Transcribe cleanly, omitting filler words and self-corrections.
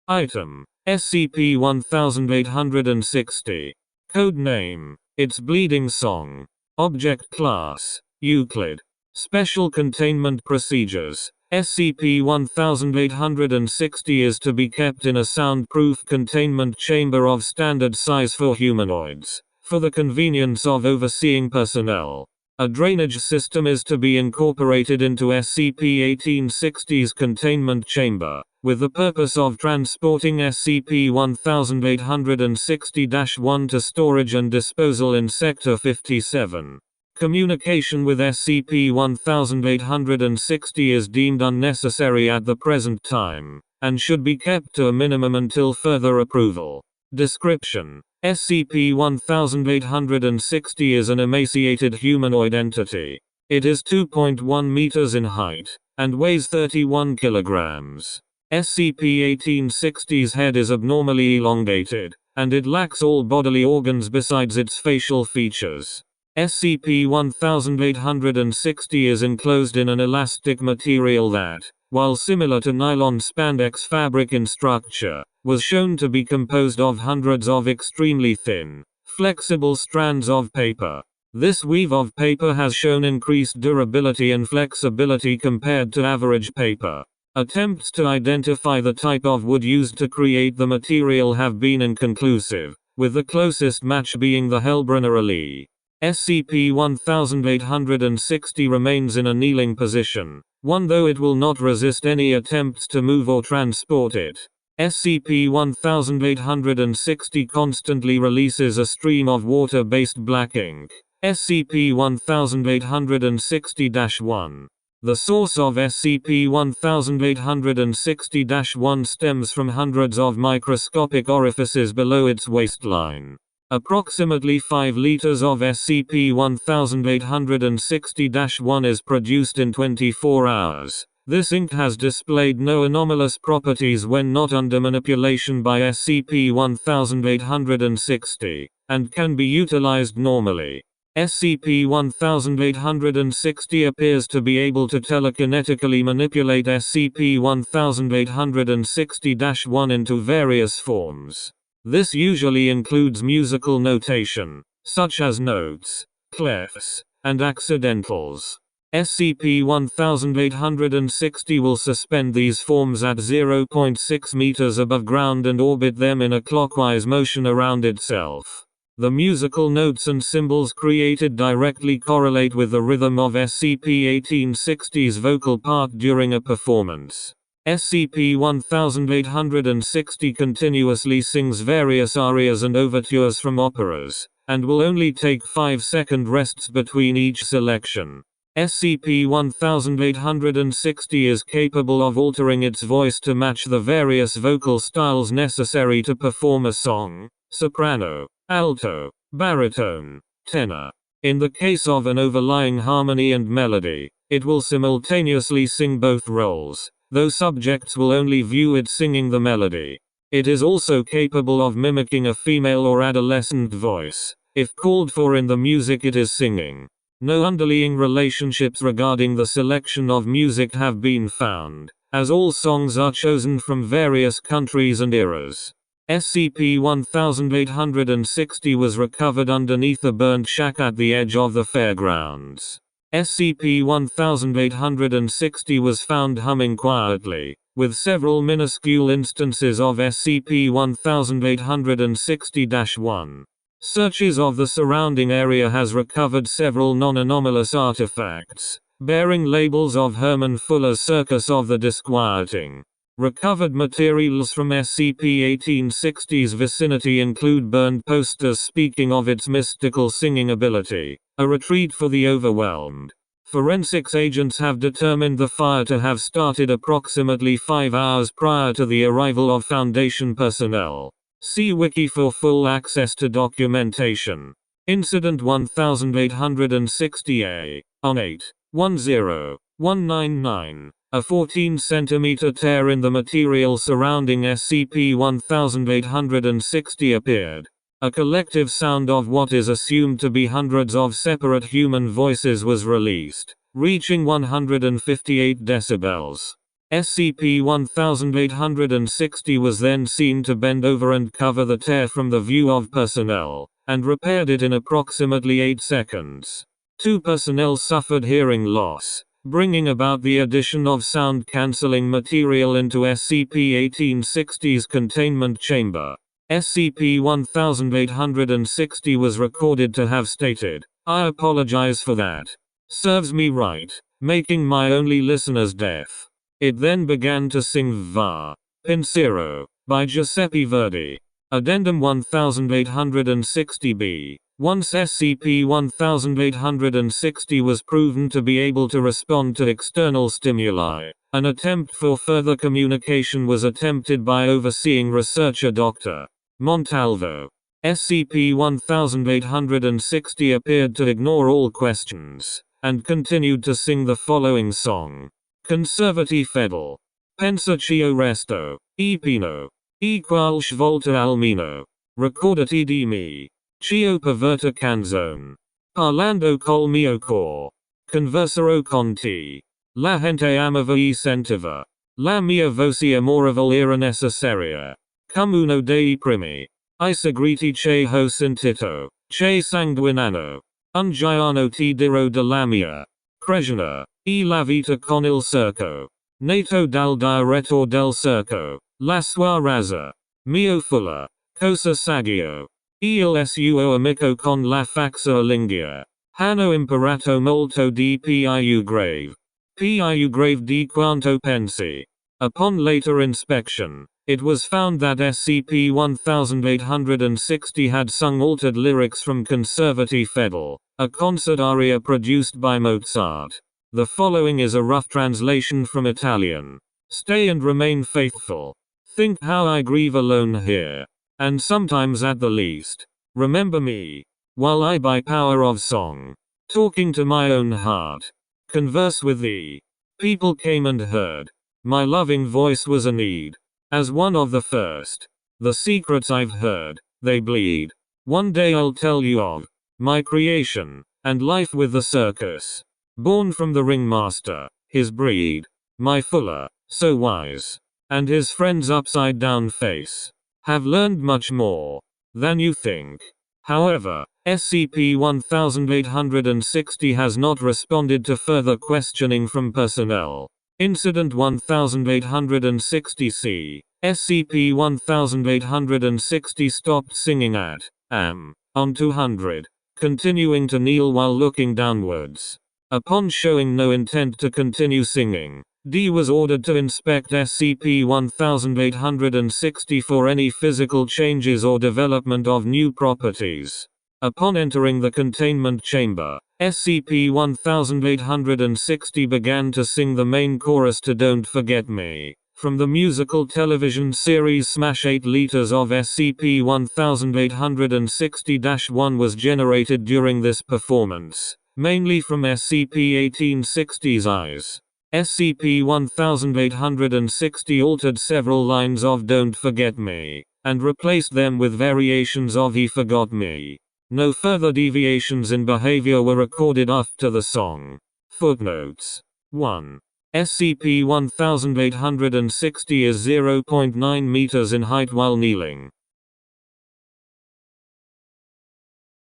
Item: SCP-1860. Code name: It's Bleeding Song. Object Class: Euclid. Special Containment Procedures: SCP-1860 is to be kept in a soundproof containment chamber of standard size for humanoids, for the convenience of overseeing personnel. A drainage system is to be incorporated into SCP-1860's containment chamber, with the purpose of transporting SCP-1860-1 to storage and disposal in Sector 57. Communication with SCP-1860 is deemed unnecessary at the present time, and should be kept to a minimum until further approval. Description: SCP-1860 is an emaciated humanoid entity. It is 2.1 meters in height, and weighs 31 kilograms. SCP-1860's head is abnormally elongated, and it lacks all bodily organs besides its facial features. SCP-1860 is enclosed in an elastic material that, while similar to nylon spandex fabric in structure, was shown to be composed of hundreds of extremely thin, flexible strands of paper. This weave of paper has shown increased durability and flexibility compared to average paper. Attempts to identify the type of wood used to create the material have been inconclusive, with the closest match being the Hellbrunner Ali. SCP-1860 remains in a kneeling position, though it will not resist any attempts to move or transport it. SCP-1860 constantly releases a stream of water-based black ink. SCP-1860-1. The source of SCP-1860-1 stems from hundreds of microscopic orifices below its waistline. Approximately 5 liters of SCP-1860-1 is produced in 24 hours. This ink has displayed no anomalous properties when not under manipulation by SCP-1860, and can be utilized normally. SCP-1860 appears to be able to telekinetically manipulate SCP-1860-1 into various forms. This usually includes musical notation, such as notes, clefs, and accidentals. SCP-1860 will suspend these forms at 0.6 meters above ground and orbit them in a clockwise motion around itself. The musical notes and symbols created directly correlate with the rhythm of SCP-1860's vocal part during a performance. SCP-1860 continuously sings various arias and overtures from operas, and will only take 5-second rests between each selection. SCP-1860 is capable of altering its voice to match the various vocal styles necessary to perform a song: soprano, alto, baritone, tenor. In the case of an overlying harmony and melody, it will simultaneously sing both roles, though subjects will only view it singing the melody. It is also capable of mimicking a female or adolescent voice, if called for in the music it is singing. No underlying relationships regarding the selection of music have been found, as all songs are chosen from various countries and eras. SCP-1860 was recovered underneath a burnt shack at the edge of the fairgrounds. SCP-1860 was found humming quietly, with several minuscule instances of SCP-1860-1. Searches of the surrounding area has recovered several non-anomalous artifacts, bearing labels of Herman Fuller's Circus of the Disquieting. Recovered materials from SCP-1860's vicinity include burned posters speaking of its mystical singing ability, a retreat for the overwhelmed. Forensics agents have determined the fire to have started approximately 5 hours prior to the arrival of Foundation personnel. See Wiki for full access to documentation. Incident 1860-A. On 8/10/199, a 14-centimeter tear in the material surrounding SCP-1860 appeared. A collective sound of what is assumed to be hundreds of separate human voices was released, reaching 158 decibels. SCP-1860 was then seen to bend over and cover the tear from the view of personnel, and repaired it in approximately 8 seconds. 2 personnel suffered hearing loss, bringing about the addition of sound-canceling material into SCP-1860's containment chamber. SCP-1860 was recorded to have stated, "I apologize for that. Serves me right, making my only listeners deaf." It then began to sing Va Pensiero by Giuseppe Verdi. Addendum 1860-B. Once SCP-1860 was proven to be able to respond to external stimuli, an attempt for further communication was attempted by overseeing researcher Dr. Montalvo. SCP-1860 appeared to ignore all questions, and continued to sing the following song. Conservati fedel. Pensaccio resto. E pino. E qual svolta almeno. Ricordati di me. Chio perverta canzone. Parlando col mio cor. Conversero con te. La gente amava e sentiva. La mia voce amorevole era necessaria. Come uno dei primi. I segreti che ho sentito. Che sanguinano. Un giorno ti dirò della mia. Crescita. E la vita con il circo. Nato dal direttore del circo. La sua razza. Mio fulla. Cosa saggio. Il suo amico con la faccia linguea. Hanno imparato molto di più grave. Più grave di quanto pensi. Upon later inspection, it was found that SCP-1860 had sung altered lyrics from Conservati fedel, a concert aria produced by Mozart. The following is a rough translation from Italian. Stay and remain faithful. Think how I grieve alone here. And sometimes at the least. Remember me. While I by power of song. Talking to my own heart. Converse with thee. People came and heard. My loving voice was a need. As one of the first. The secrets I've heard, they bleed. One day I'll tell you of my creation, and life with the circus. Born from the ringmaster, his breed. My fuller, so wise. And his friend's upside down face. Have learned much more than you think. However, SCP-1860 has not responded to further questioning from personnel. Incident 1860-C. SCP-1860 stopped singing at on 200, continuing to kneel while looking downwards. Upon showing no intent to continue singing, D was ordered to inspect SCP-1860 for any physical changes or development of new properties. Upon entering the containment chamber, SCP-1860 began to sing the main chorus to Don't Forget Me, from the musical television series Smash. 8 liters of SCP-1860-1 was generated during this performance, mainly from SCP-1860's eyes. SCP-1860 altered several lines of Don't Forget Me, and replaced them with variations of He Forgot Me. No further deviations in behavior were recorded after the song. Footnotes. 1. SCP-1860 is 0.9 meters in height while kneeling.